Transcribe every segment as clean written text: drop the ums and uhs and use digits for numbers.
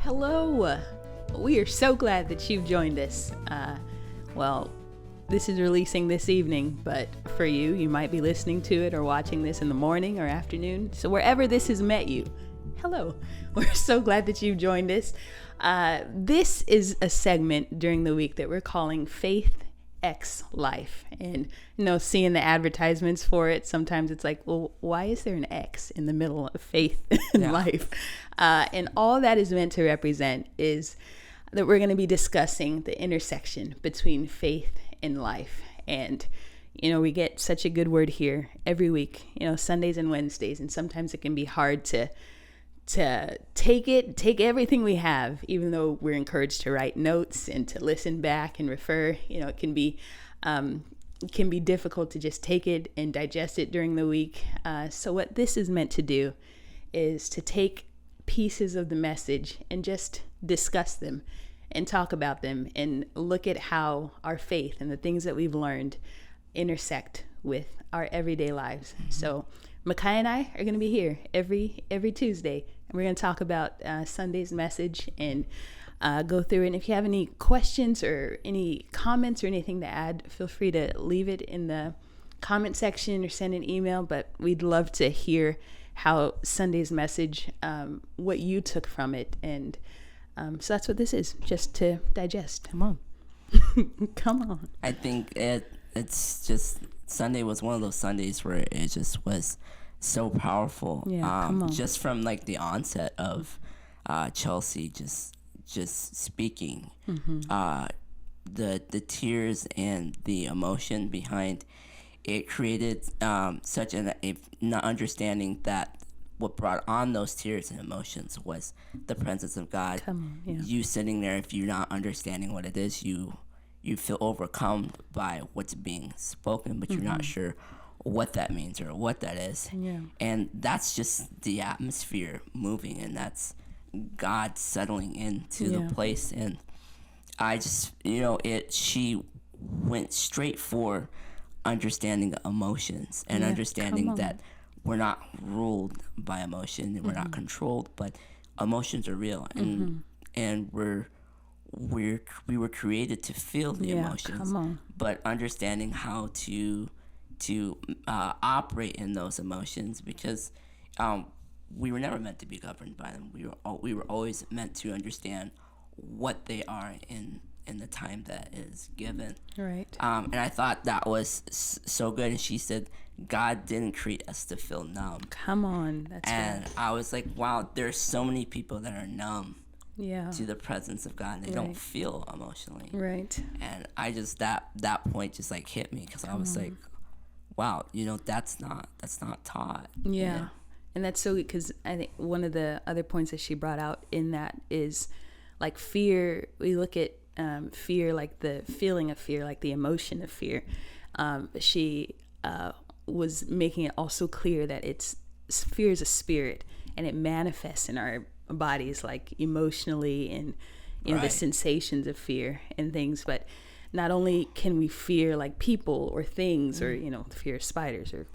Hello. We are so glad that you've joined us. This is releasing this evening, but for you, you might be listening to it or watching this in the morning or afternoon. So wherever this has met you, hello. We're so glad that you've joined us. This is a segment during the week that we're calling Faith X Life. And seeing the advertisements for it, sometimes it's like, well, why is there an X in the middle of faith and life? And all that is meant to represent is that we're going to be discussing the intersection between faith and life. And we get such a good word here every week, Sundays and Wednesdays, and sometimes it can be hard to take everything we have, even though we're encouraged to write notes and to listen back and refer. It can be difficult to just take it and digest it during the week. So what this is meant to do is to take pieces of the message and just discuss them and talk about them and look at how our faith and the things that we've learned intersect with our everyday lives. Mm-hmm. So Makai and I are going to be here every Tuesday, and we're going to talk about Sunday's message and go through it. And if you have any questions or any comments or anything to add, feel free to leave it in the comment section or send an email. But we'd love to hear how Sunday's message, what you took from it. And so that's what this is, just to digest. Come on. Come on. I think it's just, Sunday was one of those Sundays where it just was so powerful. Yeah, come on. Just from like the onset of Chelsea just speaking, the tears and the emotion behind it created such an understanding that what brought on those tears and emotions was the presence of God. Come on, yeah. You sitting there, if you're not understanding what it is, you feel overcome by what's being spoken, but you're not sure what that means or what that is. Yeah. And that's just the atmosphere moving, and that's God settling into the place. And I just, she went straight for understanding emotions and understanding that we're not ruled by emotion and we're not controlled, but emotions are real, and we were created to feel the emotions, but understanding how to operate in those emotions, because we were never meant to be governed by them. We were always meant to understand what they are in the time that is given. Right. And I thought that was so good. And she said, God didn't create us to feel numb. Come on. That's and right. I was like, wow, there's so many people that are numb to the presence of God, and they don't feel emotionally. Right. And I just, that point just like hit me, because I was like, wow, that's not taught. Yeah. And that's so, because I think one of the other points that she brought out in that is like fear. We look at fear, like the feeling of fear, like the emotion of fear. She was making it also clear that fear is a spirit, and it manifests in our bodies, like emotionally, and the sensations of fear and things. But not only can we fear like people or things, or fear of spiders, or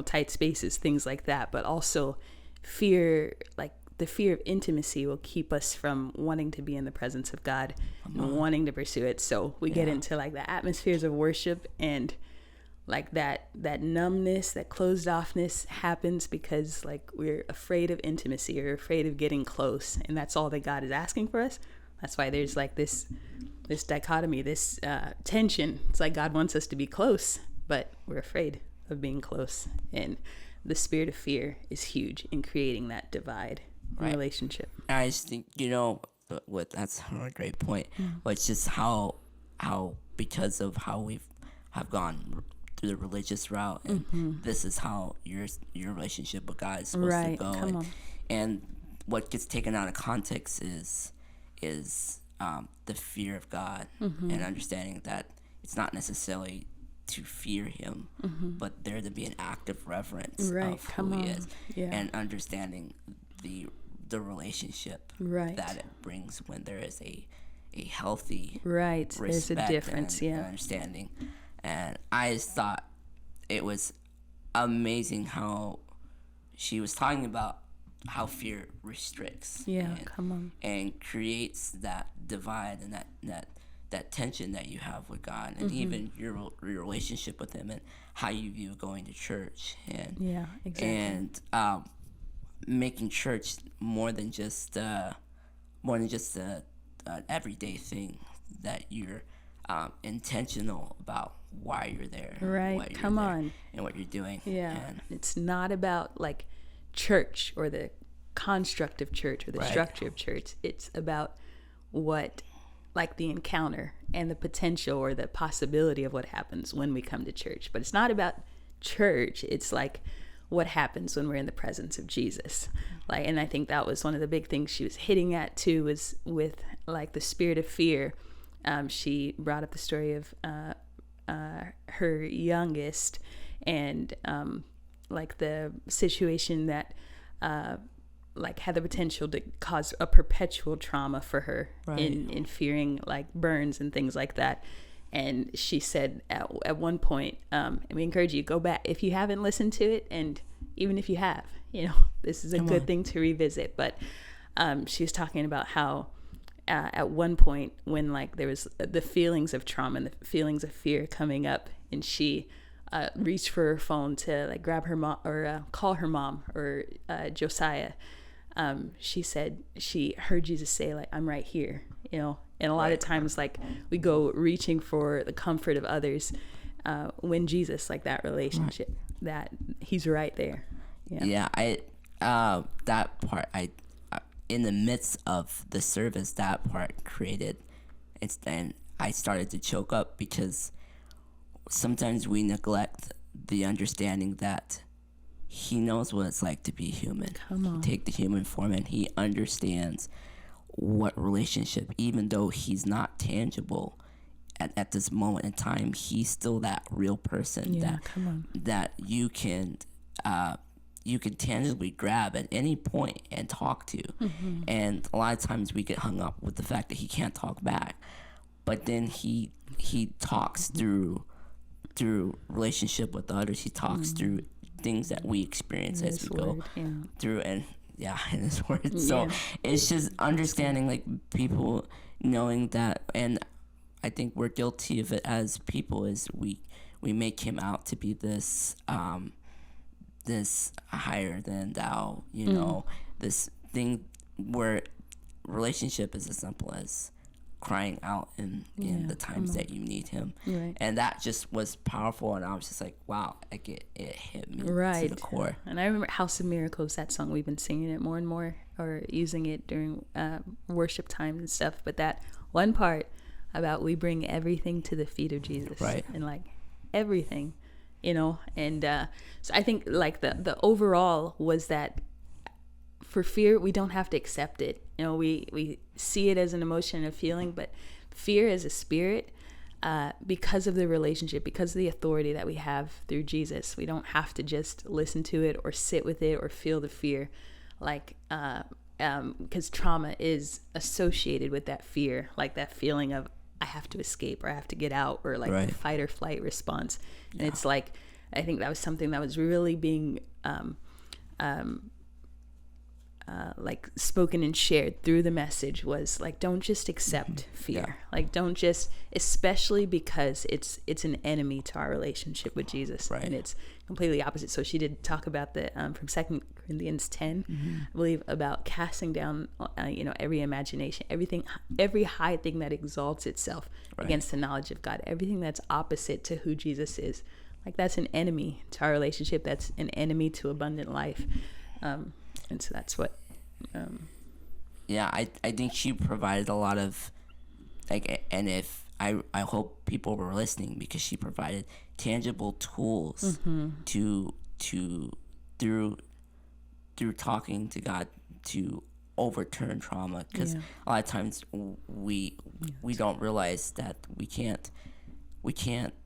tight spaces, things like that, but also fear, like the fear of intimacy, will keep us from wanting to be in the presence of God and wanting to pursue it. So we get into like the atmospheres of worship, and like that numbness, that closed offness happens because like we're afraid of intimacy or afraid of getting close, and that's all that God is asking for us. That's why there's like this dichotomy, this tension. It's like God wants us to be close, but we're afraid of being close, and the spirit of fear is huge in creating that divide in relationship. I just think that's a great point. But it's just how because of how we have gone through the religious route, and this is how your relationship with God is supposed to go. Come on. And what gets taken out of context is the fear of God, and understanding that it's not necessarily to fear him, but there to be an active reverence of who he is, and understanding the relationship that it brings when there is a healthy respect. There's a difference, and understanding. And I just thought it was amazing how she was talking about how fear restricts. Yeah, come on. And creates that divide and that tension that you have with God, and even your relationship with Him, and how you view going to church, and yeah, exactly. and making church more than just an everyday thing, that you're intentional about why you're there, Right, what you're come there, on. and what you're doing. Yeah, And it's not about like church or the construct of church or the Right. structure of church. It's about what, like the encounter and the potential or the possibility of what happens when we come to church. But it's not about church. It's like what happens when we're in the presence of Jesus. Like, and I think that was one of the big things she was hitting at too, was with like the spirit of fear. She brought up the story of her youngest, and like the situation that like had the potential to cause a perpetual trauma for her, Right. in fearing like burns and things like that. And she said at one point, and we encourage you, go back if you haven't listened to it, and even if you have, this is a good thing to revisit. But she was talking about how at one point, when like there was the feelings of trauma and the feelings of fear coming up, and she reached for her phone to like grab her mom or call her mom or Josiah. She said she heard Jesus say like, "I'm right here," and a lot of times like we go reaching for the comfort of others when Jesus, like that relationship, that He's right there. Yeah, that part, in the midst of the service, that part created, and I started to choke up, because sometimes we neglect the understanding that He knows what it's like to be human. Come on. Take the human form, and He understands what relationship, even though He's not tangible at this moment in time, He's still that real person that you can tangibly grab at any point and talk to. And a lot of times we get hung up with the fact that He can't talk back, but then he talks through relationship with others. He talks through things that we experience In as His we go word, through, and in His word. So it's just understanding, like, people knowing that, and I think we're guilty of it as people, is we make Him out to be this this higher than thou, this thing where relationship is as simple as crying out in the times that you need Him. Right. And that just was powerful, and I was just like, wow, like it hit me Right. to the core. And I remember House of Miracles, that song, we've been singing it more and more, or using it during worship time and stuff. But that one part about we bring everything to the feet of Jesus. Right. And like everything, and so I think like the overall was that for fear, we don't have to accept it. We see it as an emotion and a feeling, but fear as a spirit, because of the relationship, because of the authority that we have through Jesus, we don't have to just listen to it or sit with it or feel the fear, like because trauma is associated with that fear, like that feeling of I have to escape or I have to get out, or like the fight or flight response. And it's like, I think that was something that was really being like spoken and shared through the message, was like, don't just accept fear. Like, don't just, especially because it's an enemy to our relationship with Jesus. And it's completely opposite. So she did talk about the from 2 Corinthians 10, I believe, about casting down every imagination, every high thing that exalts itself against the knowledge of God, everything that's opposite to who Jesus is. Like, that's an enemy to our relationship. That's an enemy to abundant life. And so that's what I think she provided a lot of, like, and if I hope people were listening, because she provided tangible tools to through talking to God to overturn trauma, because a lot of times we don't realize that we can't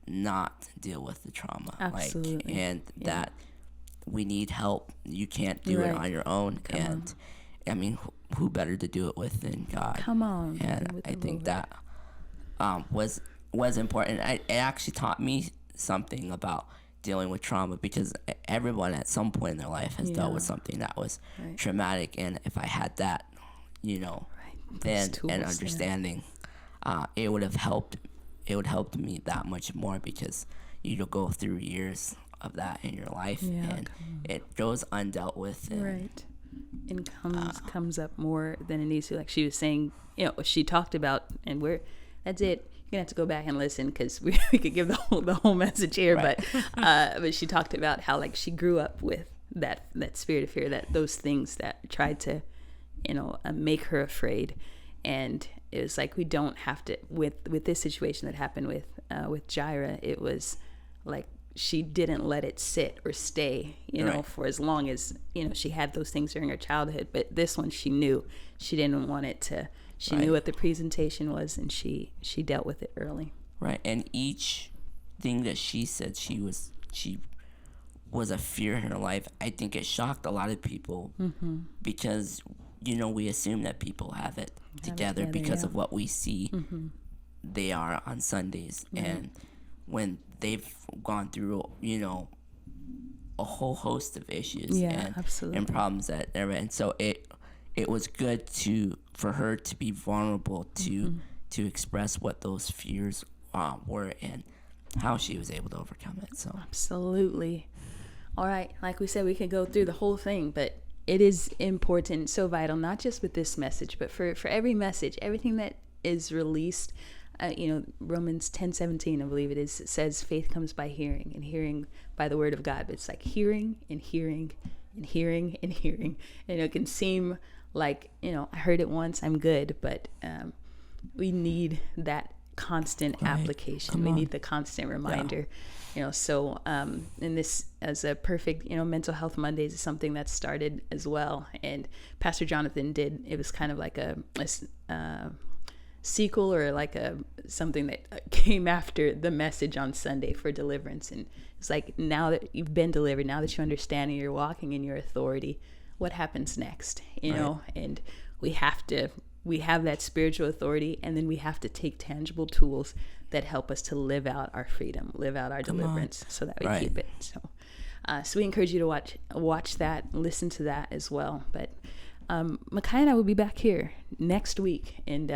not deal with the trauma. Absolutely. That we need help. You can't do it on your own. I mean, who better to do it with than God? Come on. And I think that was important. It actually taught me something about dealing with trauma, because everyone at some point in their life has dealt with Yeah. something that was Right. traumatic. And if I had that, you know, Right. then Those tools, and yeah. understanding, it would help me that much more, because you'll go through years of that in your life, Yeah, and it goes undealt with. And, Right. And comes up more than it needs to. Like she was saying, you know, she talked about, and that's it. You're gonna have to go back and listen, because we could give the whole message here. Right. But she talked about how, like, she grew up with that spirit of fear, that those things that tried to, you know, make her afraid. And it was like, we don't have to, with this situation that happened with Jaira, it was like, she didn't let it sit or stay, you know, Right. for as long as, you know, she had those things during her childhood. But this one, she knew she didn't want it to. She Right. knew what the presentation was, and she dealt with it early. Right. And each thing that she said she was a fear in her life, I think it shocked a lot of people, because, you know, we assume that people have it together because of what we see they are on Sundays. And when they've gone through, you know, a whole host of issues absolutely. and problems that they're in. So it was good for her to be vulnerable to express what those fears were, and how she was able to overcome it. So Absolutely. All right. Like we said, we could go through the whole thing, but it is important, so vital, not just with this message, but for every message, everything that is released. You know, Romans 10:17, I believe it is, it says faith comes by hearing, and hearing by the word of God. But it's like hearing and hearing and hearing and hearing. And it can seem like, you know, I heard it once, I'm good. But we need that constant application. We need the constant reminder. You know, so and this, as a perfect, you know, Mental Health Mondays is something that started as well. And Pastor Jonathan did, it was kind of like a sequel, or like something that came after the message on Sunday for deliverance. And it's like, now that you've been delivered, now that you understand and you're walking in your authority, what happens next? You know, and we have that spiritual authority, and then we have to take tangible tools that help us to live out our freedom, live out our deliverance, so that we keep it. So we encourage you to watch that, listen to that as well. But Makai and I will be back here next week, and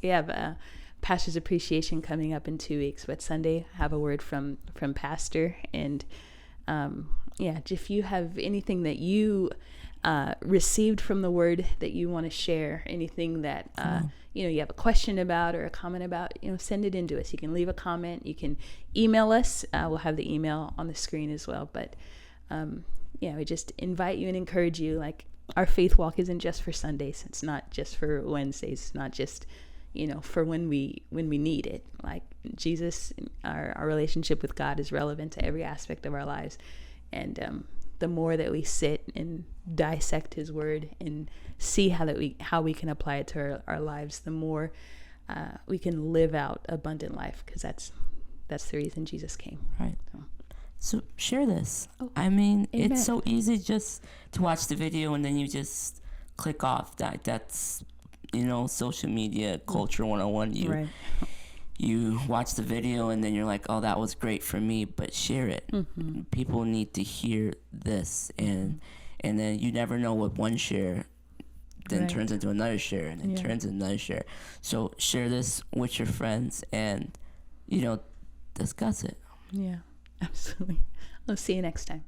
we have Pastor's Appreciation coming up in 2 weeks. But Sunday, have a word from Pastor, and if you have anything that you received from the word that you want to share, anything that you have a question about or a comment about, send it in to us. You can leave a comment, you can email us. We'll have the email on the screen as well. But we just invite you and encourage you. Like, our faith walk isn't just for Sundays. It's not just for Wednesdays. It's not just for when we need it. Like, Jesus, our relationship with God is relevant to every aspect of our lives. And the more that we sit and dissect his word and see how we can apply it to our lives, the more we can live out abundant life, because that's the reason Jesus came. Right. So share this. I Amen. mean, it's so easy just to watch the video and then you just click off. That's social media culture 101. You watch the video and then you're like, oh, that was great for me, but share it. Mm-hmm. People need to hear this, and then you never know what one share then turns into another share, and then turns into another share. So share this with your friends and discuss it. Yeah, absolutely. We'll see you next time.